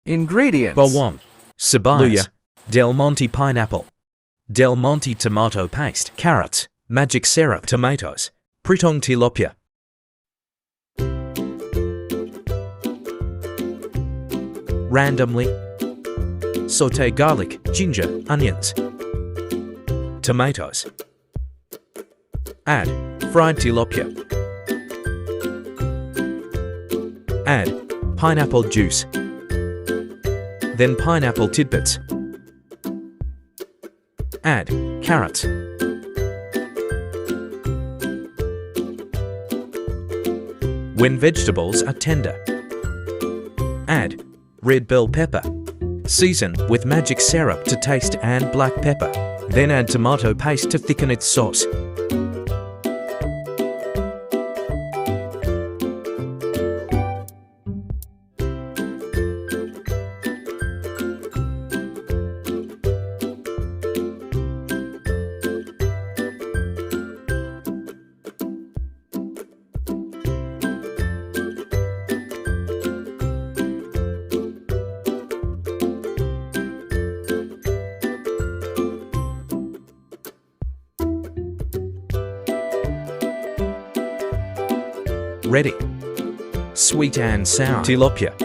Ingredients: bawang, sibuyas, Del Monte pineapple, Del Monte tomato paste, carrots, magic syrup, tomatoes, pritong tilapia. Randomly sauté garlic, ginger, onions, tomatoes. Add fried tilapia. Add pineapple juice, then pineapple tidbits. Add carrots. When vegetables are tender, add red bell pepper. Season with magic syrup to taste and black pepper. Then add tomato paste to thicken its sauce. Ready. Sweet and sour tilapia.